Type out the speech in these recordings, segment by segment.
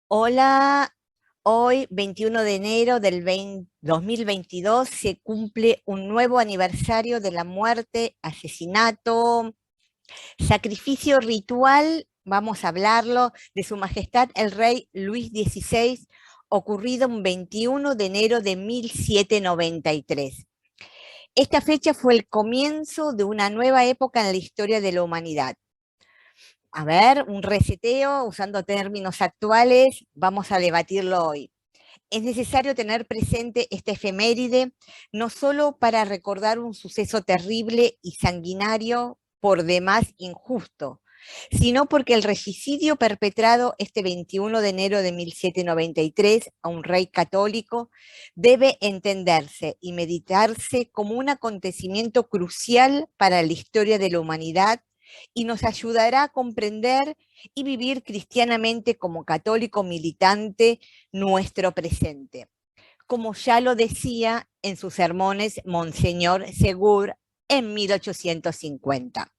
Hola, hoy 21 de enero del 2022 se cumple un nuevo aniversario de la muerte, asesinato, sacrificio ritual, vamos a hablarlo, de Su Majestad el Rey Luis XVI, ocurrido un 21 de enero de 1793. Esta fecha fue el comienzo de una nueva época en la historia de la humanidad. A ver, un reseteo usando términos actuales, vamos a debatirlo hoy. Es necesario tener presente esta efeméride no solo para recordar un suceso terrible y sanguinario, por demás injusto, sino porque el regicidio perpetrado este 21 de enero de 1793 a un rey católico debe entenderse y meditarse como un acontecimiento crucial para la historia de la humanidad y nos ayudará a comprender y vivir cristianamente como católico militante nuestro presente, como ya lo decía en sus sermones Monseñor Segur en 1850.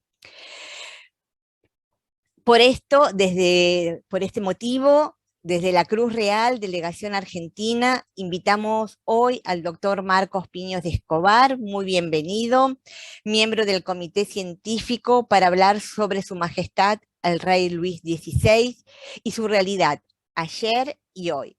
Por este motivo, desde la Cruz Real, Delegación Argentina, invitamos hoy al doctor Marcos Piños de Escobar, muy bienvenido, miembro del Comité Científico, para hablar sobre Su Majestad el Rey Luis XVI y su realidad ayer y hoy.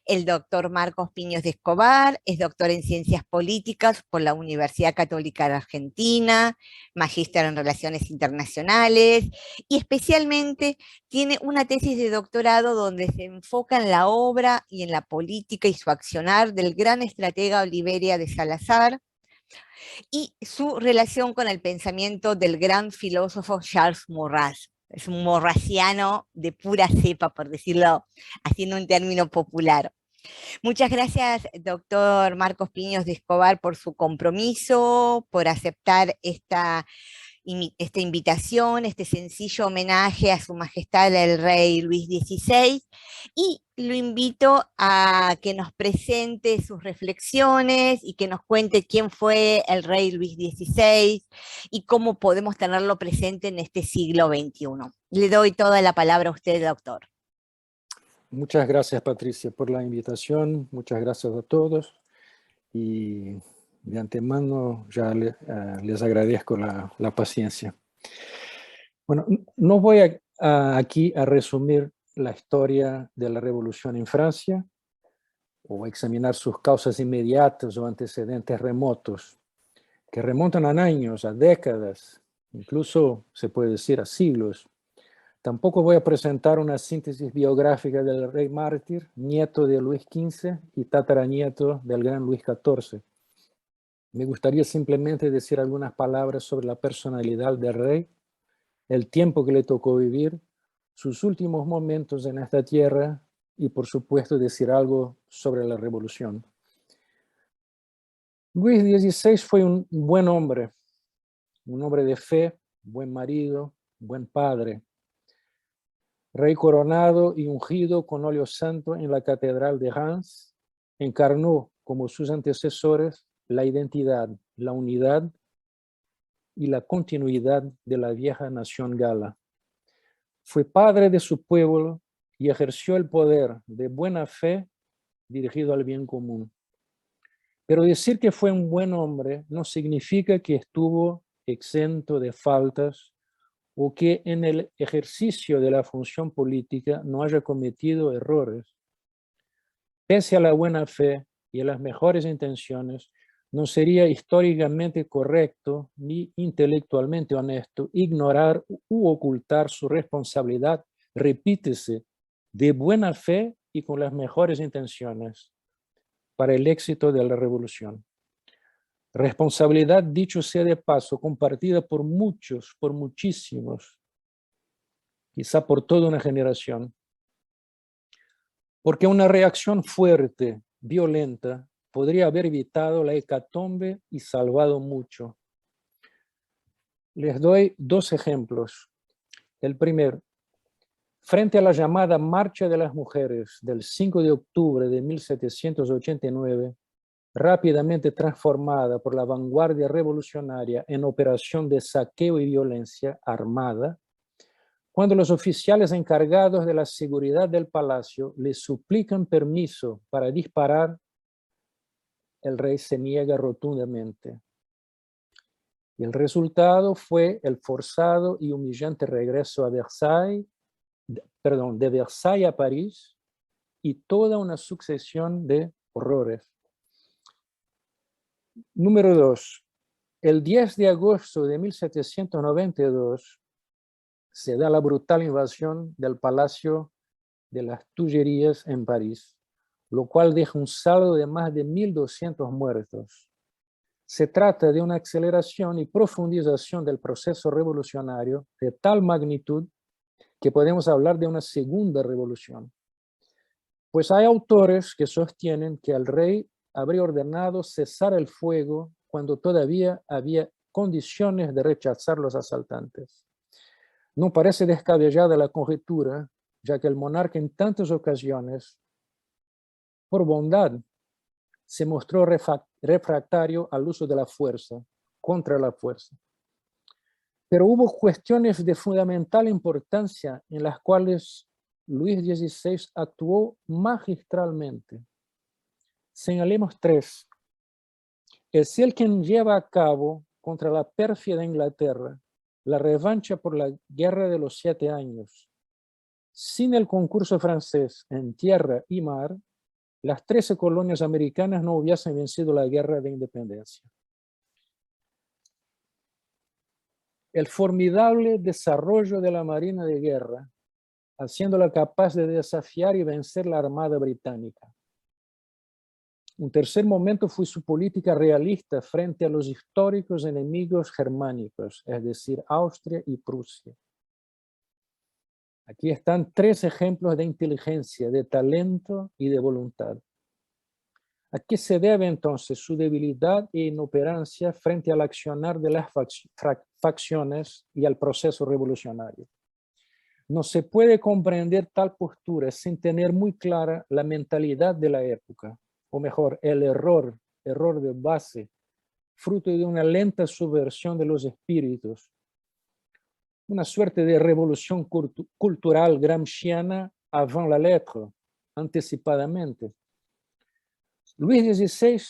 El doctor Marcos Piños de Escobar es doctor en Ciencias Políticas por la Universidad Católica de Argentina, magíster en Relaciones Internacionales y especialmente tiene una tesis de doctorado donde se enfoca en la obra y en la política y su accionar del gran estratega Oliveria de Salazar y su relación con el pensamiento del gran filósofo Charles Maurras. Es un morrasiano de pura cepa, por decirlo haciendo un término popular. Muchas gracias, doctor Marcos Piños de Escobar, por su compromiso, por aceptar esta invitación, este sencillo homenaje a Su Majestad el Rey Luis XVI. Y lo invito a que nos presente sus reflexiones y que nos cuente quién fue el Rey Luis XVI y cómo podemos tenerlo presente en este siglo XXI. Le doy toda la palabra a usted, doctor. Muchas gracias, Patricia, por la invitación. Muchas gracias a todos. Y de antemano ya les agradezco la paciencia. Bueno, no voy aquí a resumir la historia de la revolución en Francia o a examinar sus causas inmediatas o antecedentes remotos, que remontan a años, a décadas, incluso se puede decir a siglos. Tampoco voy a presentar una síntesis biográfica del rey mártir, nieto de Luis XV y tataranieto del gran Luis XIV. Me gustaría simplemente decir algunas palabras sobre la personalidad del rey, el tiempo que le tocó vivir, sus últimos momentos en esta tierra y, por supuesto, decir algo sobre la revolución. Luis XVI fue un buen hombre de fe, buen marido, buen padre. Rey coronado y ungido con óleo santo en la catedral de Reims, encarnó, como sus antecesores, la identidad, la unidad y la continuidad de la vieja nación gala. Fue padre de su pueblo y ejerció el poder de buena fe dirigido al bien común. Pero decir que fue un buen hombre no significa que estuvo exento de faltas o que en el ejercicio de la función política no haya cometido errores. Pese a la buena fe y a las mejores intenciones, no sería históricamente correcto ni intelectualmente honesto ignorar u ocultar su responsabilidad, repítese, de buena fe y con las mejores intenciones para el éxito de la revolución. Responsabilidad, dicho sea de paso, compartida por muchos, por muchísimos, quizá por toda una generación. Porque una reacción fuerte, violenta, podría haber evitado la hecatombe y salvado mucho. Les doy dos ejemplos. El primero, frente a la llamada Marcha de las Mujeres del 5 de octubre de 1789, rápidamente transformada por la vanguardia revolucionaria en operación de saqueo y violencia armada, Cuando los oficiales encargados de la seguridad del palacio le suplican permiso para disparar, el rey se niega rotundamente. Y el resultado fue el forzado y humillante regreso a Versailles, de Versailles a París, y toda una sucesión de horrores. Número 2. El 10 de agosto de 1792 se da la brutal invasión del Palacio de las Tullerías en París, lo cual deja un saldo de más de 1.200 muertos. Se trata de una aceleración y profundización del proceso revolucionario de tal magnitud que podemos hablar de una segunda revolución. Pues hay autores que sostienen que el rey habría ordenado cesar el fuego cuando todavía había condiciones de rechazar los asaltantes. No parece descabellada la conjetura, ya que el monarca en tantas ocasiones, por bondad, se mostró refractario al uso de la fuerza, contra la fuerza. Pero hubo cuestiones de fundamental importancia en las cuales Luis XVI actuó magistralmente. Señalemos 3. Es él quien lleva a cabo contra la pérfida Inglaterra la revancha por la Guerra de los 7 años. Sin el concurso francés en tierra y mar, las 13 colonias americanas no hubiesen vencido la Guerra de Independencia. El formidable desarrollo de la Marina de Guerra, haciéndola capaz de desafiar y vencer la Armada Británica. Un tercer momento fue su política realista frente a los históricos enemigos germánicos, es decir, Austria y Prusia. Aquí están 3 ejemplos de inteligencia, de talento y de voluntad. ¿A qué se debe entonces su debilidad e inoperancia frente al accionar de las facciones y al proceso revolucionario? No se puede comprender tal postura sin tener muy clara la mentalidad de la época, o mejor, el error de base, fruto de una lenta subversión de los espíritus, una suerte de revolución cultural gramsciana avant la lettre, anticipadamente. Luis XVI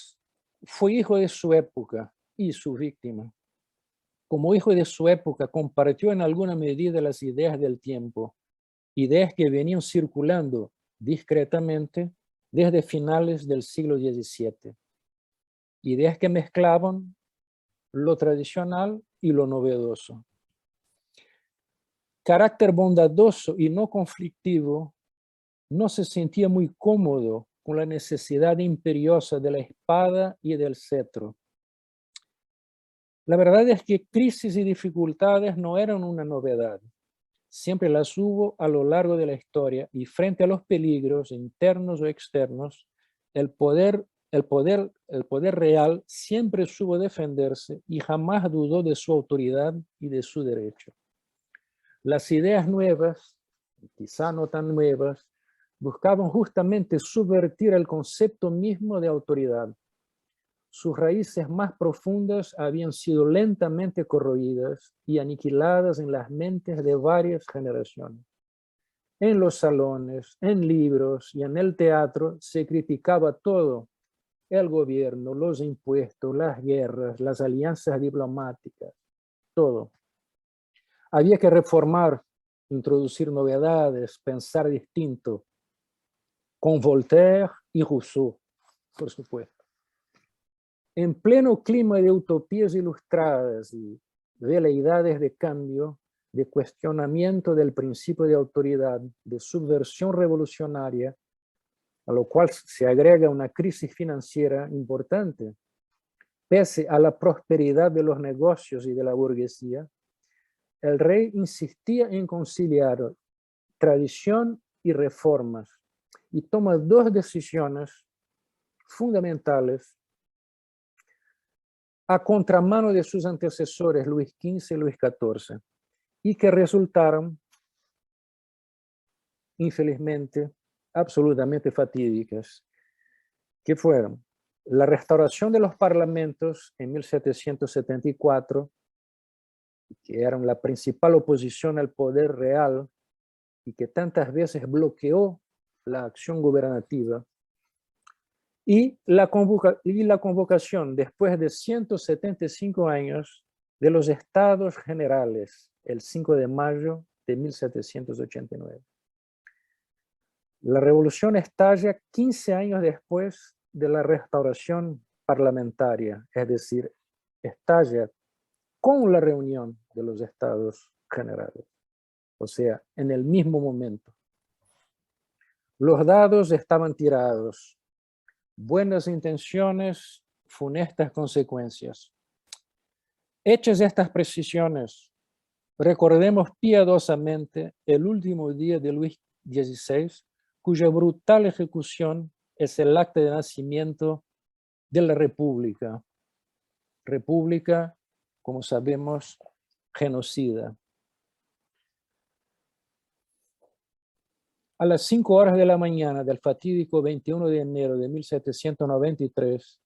fue hijo de su época y su víctima. Como hijo de su época, compartió en alguna medida las ideas del tiempo, ideas que venían circulando discretamente desde finales del siglo XVII. Ideas que mezclaban lo tradicional y lo novedoso. Carácter bondadoso y no conflictivo, no se sentía muy cómodo con la necesidad imperiosa de la espada y del cetro. La verdad es que crisis y dificultades no eran una novedad. Siempre las hubo a lo largo de la historia y frente a los peligros internos o externos, el poder real siempre supo defenderse y jamás dudó de su autoridad y de su derecho. Las ideas nuevas, quizá no tan nuevas, buscaban justamente subvertir el concepto mismo de autoridad. Sus raíces más profundas habían sido lentamente corroídas y aniquiladas en las mentes de varias generaciones. En los salones, en libros y en el teatro se criticaba todo: el gobierno, los impuestos, las guerras, las alianzas diplomáticas, todo. Había que reformar, introducir novedades, pensar distinto, con Voltaire y Rousseau, por supuesto. En pleno clima de utopías ilustradas y veleidades de cambio, de cuestionamiento del principio de autoridad, de subversión revolucionaria, a lo cual se agrega una crisis financiera importante, pese a la prosperidad de los negocios y de la burguesía, el rey insistía en conciliar tradición y reformas y toma 2 decisiones fundamentales a contramano de sus antecesores Luis XV y Luis XIV, y que resultaron, infelizmente, absolutamente fatídicas, que fueron la restauración de los parlamentos en 1774 que eran la principal oposición al poder real y que tantas veces bloqueó la acción gubernativa, y la convocación después de 175 años de los Estados Generales, el 5 de mayo de 1789. La revolución estalla 15 años después de la restauración parlamentaria, es decir, estalla con la reunión de los Estados Generales, o sea, en el mismo momento. Los dados estaban tirados, buenas intenciones, funestas consecuencias. Hechas estas precisiones, recordemos piadosamente el último día de Luis XVI, cuya brutal ejecución es el acta de nacimiento de la República. República, como sabemos, genocida. A las 5 horas de la mañana del fatídico 21 de enero de 1793,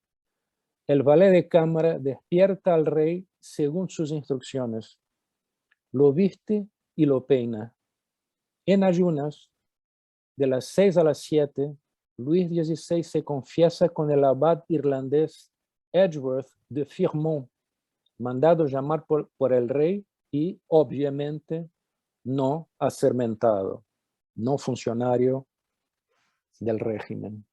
el valet de cámara despierta al rey según sus instrucciones. Lo viste y lo peina. En ayunas, de las 6 a las 7, Luis XVI se confiesa con el abad irlandés Edgeworth de Firmont, mandado llamar por el rey y, obviamente, no asermentado, no funcionario del régimen.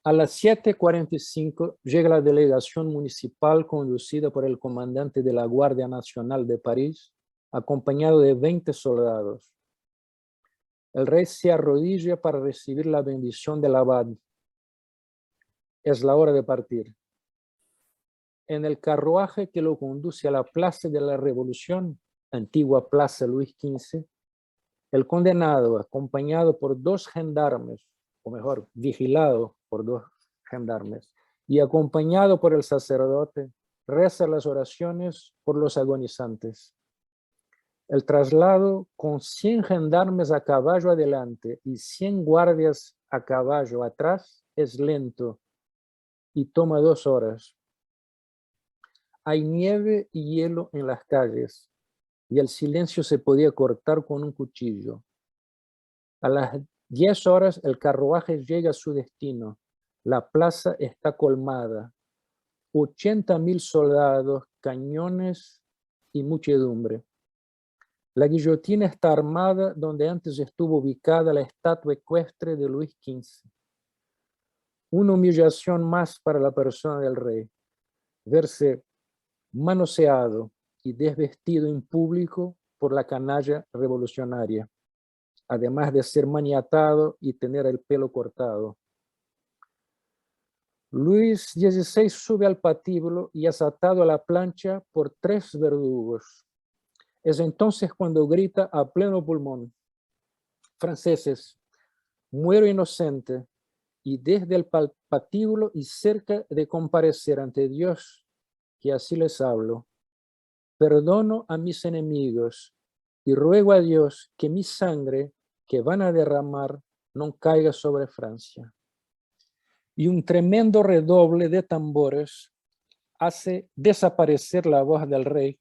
A las 7:45 llega la delegación municipal conducida por el comandante de la Guardia Nacional de París, acompañado de 20 soldados. El rey se arrodilla para recibir la bendición del abad. Es la hora de partir. En el carruaje que lo conduce a la Plaza de la Revolución, antigua Plaza Luis XV, el condenado, acompañado por 2 gendarmes, o mejor, vigilado por 2 gendarmes, y acompañado por el sacerdote, reza las oraciones por los agonizantes. El traslado con 100 gendarmes a caballo adelante y 100 guardias a caballo atrás es lento y toma 2 horas. Hay nieve y hielo en las calles y el silencio se podía cortar con un cuchillo. A las 10 horas el carruaje llega a su destino. La plaza está colmada. 80.000 soldados, cañones y muchedumbre. La guillotina está armada donde antes estuvo ubicada la estatua ecuestre de Luis XV. Una humillación más para la persona del rey. Verse manoseado y desvestido en público por la canalla revolucionaria, además de ser maniatado y tener el pelo cortado. Luis XVI sube al patíbulo y es atado a la plancha por 3 verdugos. Es entonces cuando grita a pleno pulmón: franceses, muero inocente, y desde el patíbulo y cerca de comparecer ante Dios, que así les hablo, perdono a mis enemigos y ruego a Dios que mi sangre que van a derramar no caiga sobre Francia. Y un tremendo redoble de tambores hace desaparecer la voz del rey.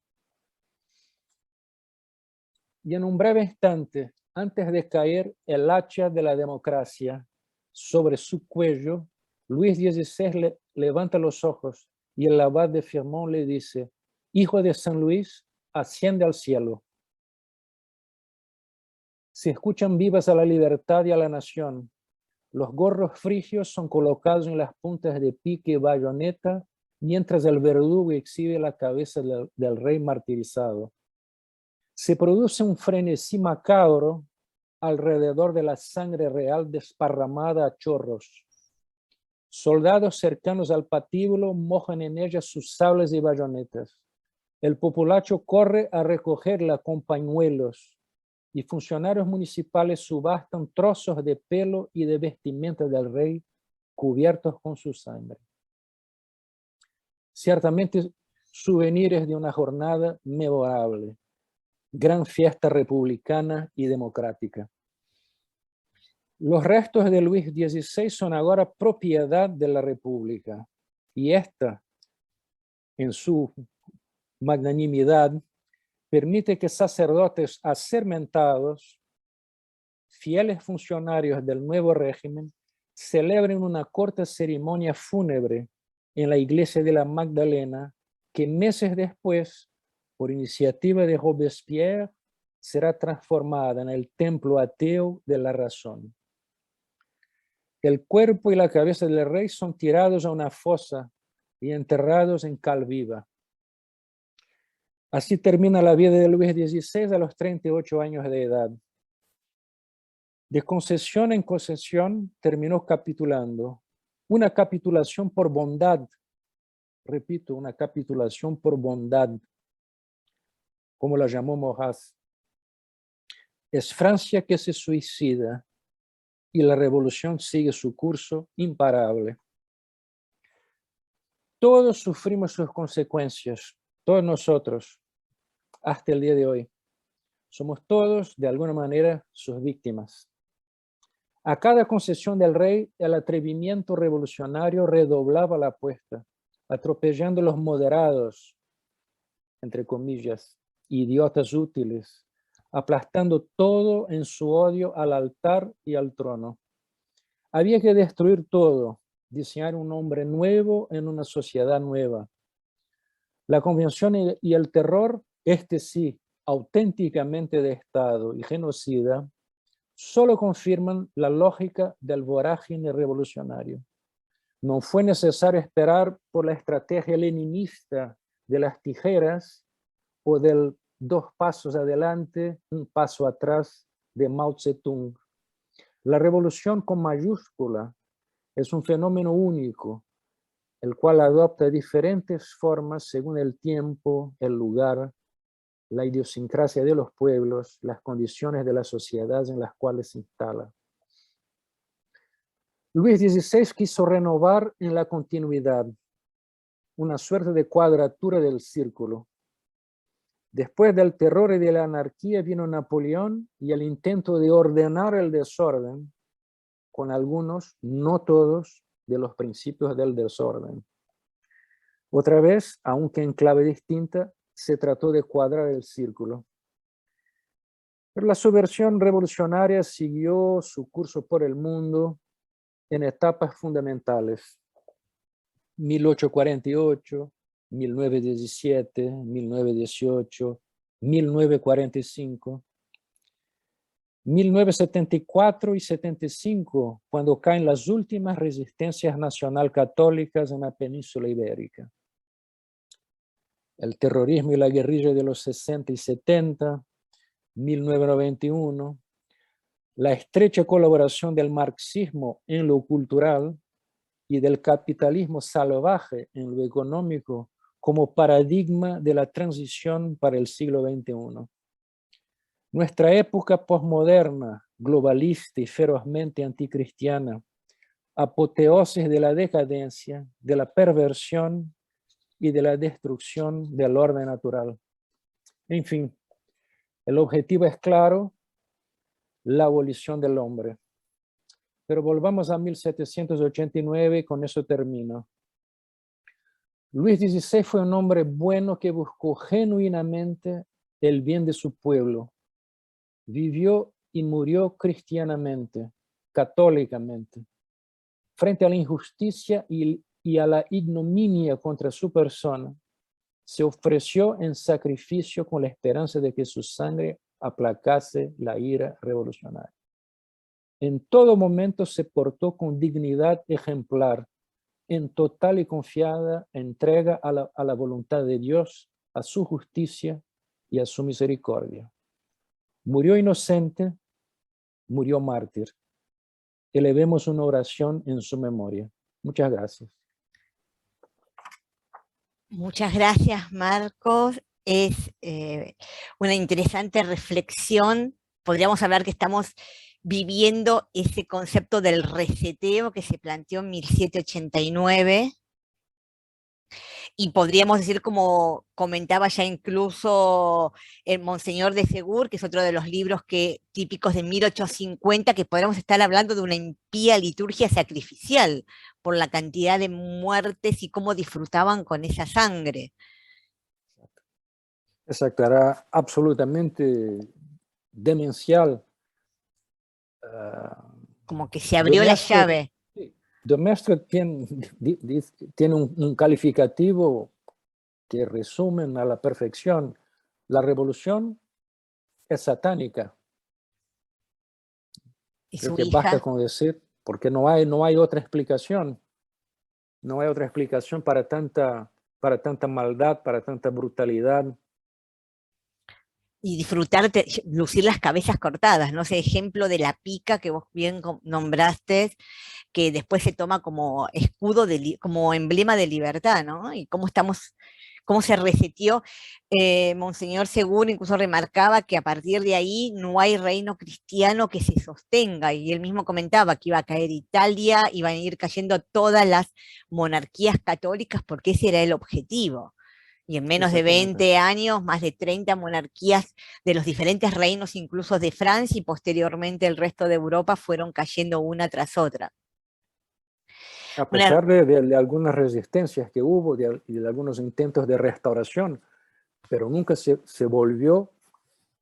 Y en un breve instante, antes de caer el hacha de la democracia sobre su cuello, Luis XVI levanta los ojos y el abad de Firmont le dice: hijo de San Luis, asciende al cielo. Se escuchan vivas a la libertad y a la nación. Los gorros frigios son colocados en las puntas de pique y bayoneta, mientras el verdugo exhibe la cabeza del rey martirizado. Se produce un frenesí macabro alrededor de la sangre real desparramada a chorros. Soldados cercanos al patíbulo mojan en ella sus sables y bayonetas. El populacho corre a recogerla con pañuelos y funcionarios municipales subastan trozos de pelo y de vestimenta del rey cubiertos con su sangre. Ciertamente, souvenirs de una jornada memorable. Gran fiesta republicana y democrática. Los restos de Luis XVI son ahora propiedad de la República y esta, en su magnanimidad, permite que sacerdotes asermentados, fieles funcionarios del nuevo régimen, celebren una corta ceremonia fúnebre en la iglesia de la Magdalena, que meses después, por iniciativa de Robespierre, será transformada en el templo ateo de la razón. El cuerpo y la cabeza del rey son tirados a una fosa y enterrados en cal viva. Así termina la vida de Luis XVI a los 38 años de edad. De concesión en concesión terminó capitulando. Una capitulación por bondad. Repito, una capitulación por bondad, como la llamó Maurras. Es Francia que se suicida y la revolución sigue su curso imparable. Todos sufrimos sus consecuencias, todos nosotros, hasta el día de hoy. Somos todos, de alguna manera, sus víctimas. A cada concesión del rey, el atrevimiento revolucionario redoblaba la apuesta, atropellando los moderados, entre comillas, idiotas útiles, aplastando todo en su odio al altar y al trono. Había que destruir todo, diseñar un hombre nuevo en una sociedad nueva. La convención y el terror, este sí, auténticamente de Estado y genocida, solo confirman la lógica del vorágine revolucionario. No fue necesario esperar por la estrategia leninista de las tijeras o del 2 pasos adelante, 1 paso atrás de Mao Zedong. La revolución con mayúscula es un fenómeno único, el cual adopta diferentes formas según el tiempo, el lugar, la idiosincrasia de los pueblos, las condiciones de la sociedad en las cuales se instala. Luis XVI quiso renovar en la continuidad, una suerte de cuadratura del círculo. Después del terror y de la anarquía vino Napoleón y el intento de ordenar el desorden con algunos, no todos, de los principios del desorden. Otra vez, aunque en clave distinta, se trató de cuadrar el círculo. Pero la subversión revolucionaria siguió su curso por el mundo en etapas fundamentales. 1848, 1917, 1918, 1945, 1974 y 75, cuando caen las últimas resistencias nacional católicas en la península ibérica. El terrorismo y la guerrilla de los 60 y 70, 1991, la estrecha colaboración del marxismo en lo cultural y del capitalismo salvaje en lo económico como paradigma de la transición para el siglo XXI. Nuestra época posmoderna, globalista y ferozmente anticristiana, apoteosis de la decadencia, de la perversión y de la destrucción del orden natural. En fin, el objetivo es claro, la abolición del hombre. Pero volvamos a 1789 y con eso termino. Luis XVI fue un hombre bueno que buscó genuinamente el bien de su pueblo. Vivió y murió cristianamente, católicamente. Frente a la injusticia y a la ignominia contra su persona, se ofreció en sacrificio con la esperanza de que su sangre aplacase la ira revolucionaria. En todo momento se portó con dignidad ejemplar, en total y confiada entrega a la voluntad de Dios, a su justicia y a su misericordia. Murió inocente, murió mártir. Elevemos una oración en su memoria. Muchas gracias. Muchas gracias, Marcos. Es una interesante reflexión. Podríamos hablar que estamos viviendo ese concepto del reseteo que se planteó en 1789. Y podríamos decir, como comentaba ya incluso el Monseñor de Segur, que es otro de los libros típicos de 1850, que podríamos estar hablando de una impía liturgia sacrificial por la cantidad de muertes y cómo disfrutaban con esa sangre. Exacto, era absolutamente demencial. Como que se De abrió la Mestre, llave. de Mestre tiene un calificativo que resumen a la perfección. La revolución es satánica. Y Creo su que basta hija, con decir, porque no hay otra explicación. No hay otra explicación para tanta maldad, para tanta brutalidad. y disfrutar, lucir las cabezas cortadas, ¿no? Ese ejemplo de la pica que vos bien nombraste, que después se toma como escudo, como emblema de libertad, ¿no? Y cómo se reseteó. Monseñor Según incluso remarcaba que a partir de ahí no hay reino cristiano que se sostenga, y él mismo comentaba que iba a caer Italia, iban a ir cayendo todas las monarquías católicas, porque ese era el objetivo. Y en menos de Exactamente. 20 años, más de 30 monarquías de los diferentes reinos, incluso de Francia y posteriormente el resto de Europa, fueron cayendo una tras otra. A Una, pesar de algunas resistencias que hubo y de algunos intentos de restauración, pero nunca se volvió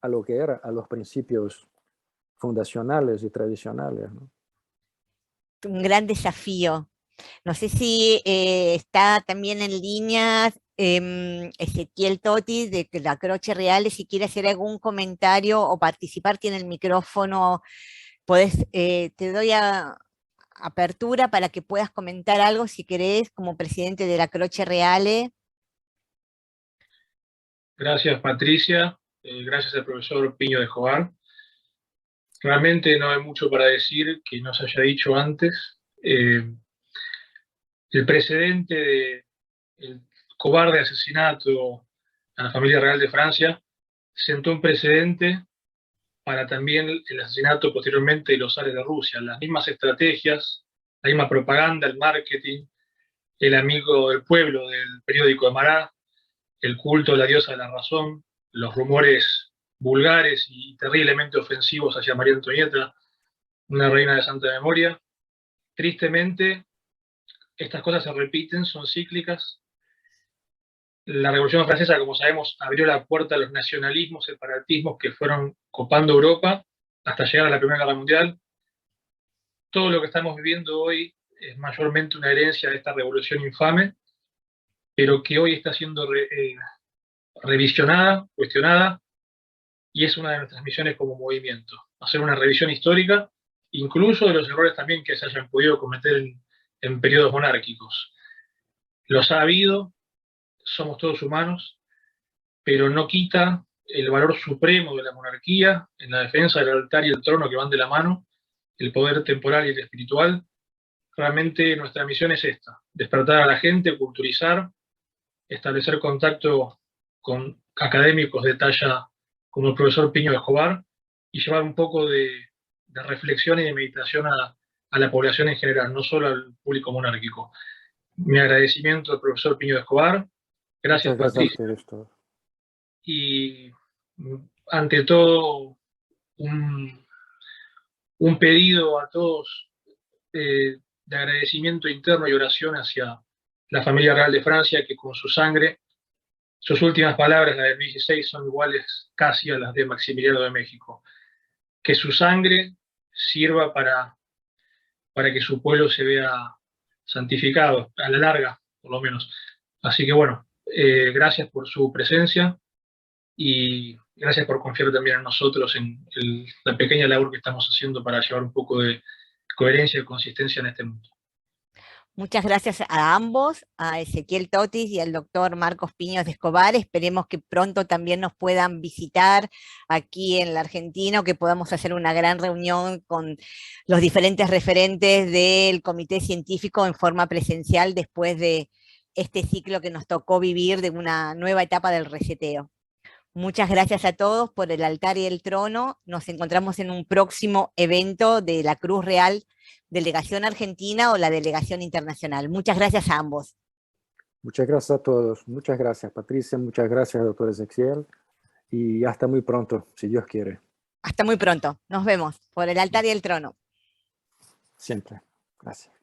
a lo que era, a los principios fundacionales y tradicionales, ¿no? un gran desafío. No sé si está también en línea Ezequiel Totis de la Croce Reales, si quiere hacer algún comentario o participar, tiene el micrófono. Te doy apertura para que puedas comentar algo si querés, como presidente de la Croce Reale. Gracias, Patricia. Gracias al profesor Piño de Escobar. Realmente no hay mucho para decir que no se haya dicho antes. El precedente del cobarde asesinato a la familia real de Francia sentó un precedente para también el asesinato posteriormente de los zares de Rusia. Las mismas estrategias, la misma propaganda, el marketing, el amigo del pueblo del periódico de Marat, el culto a la diosa de la razón, los rumores vulgares y terriblemente ofensivos hacia María Antonieta, una reina de santa memoria. Tristemente, estas cosas se repiten, son cíclicas. La Revolución Francesa, como sabemos, abrió la puerta a los nacionalismos, separatismos que fueron copando Europa hasta llegar a la Primera Guerra Mundial. Todo lo que estamos viviendo hoy es mayormente una herencia de esta revolución infame, pero que hoy está siendo revisionada, cuestionada, y es una de nuestras misiones como movimiento, hacer una revisión histórica, incluso de los errores también que se hayan podido cometer en periodos monárquicos. Los ha habido, somos todos humanos, pero no quita el valor supremo de la monarquía en la defensa del altar y el trono que van de la mano, el poder temporal y el espiritual. Realmente nuestra misión es esta, despertar a la gente, culturizar, establecer contacto con académicos de talla como el profesor Piño de Escobar y llevar un poco de reflexión y de meditación a la población en general, no solo al público monárquico. Mi agradecimiento al profesor Piño de Escobar, gracias Muchas gracias a Patricia, ustedes todos. y ante todo un pedido a todos de agradecimiento interno y oración hacia la familia real de Francia, que con su sangre, sus últimas palabras, las del 16, son iguales casi a las de Maximiliano de México. Que su sangre sirva para que su pueblo se vea santificado, a la larga, por lo menos. Así que bueno, gracias por su presencia y gracias por confiar también en nosotros, en la pequeña labor que estamos haciendo para llevar un poco de coherencia y consistencia en este mundo. Muchas gracias a ambos, a Ezequiel Totis y al doctor Marcos Piños de Escobar. Esperemos que pronto también nos puedan visitar aquí en la Argentina, o que podamos hacer una gran reunión con los diferentes referentes del comité científico en forma presencial después de este ciclo que nos tocó vivir de una nueva etapa del reseteo. Muchas gracias a todos por el altar y el trono. Nos encontramos en un próximo evento de la Cruz Real, Delegación Argentina o la Delegación Internacional. Muchas gracias a ambos. Muchas gracias a todos. Muchas gracias, Patricia. Muchas gracias, doctor Ezequiel. Y hasta muy pronto, si Dios quiere. Hasta muy pronto. Nos vemos por el altar y el trono. Siempre. Gracias.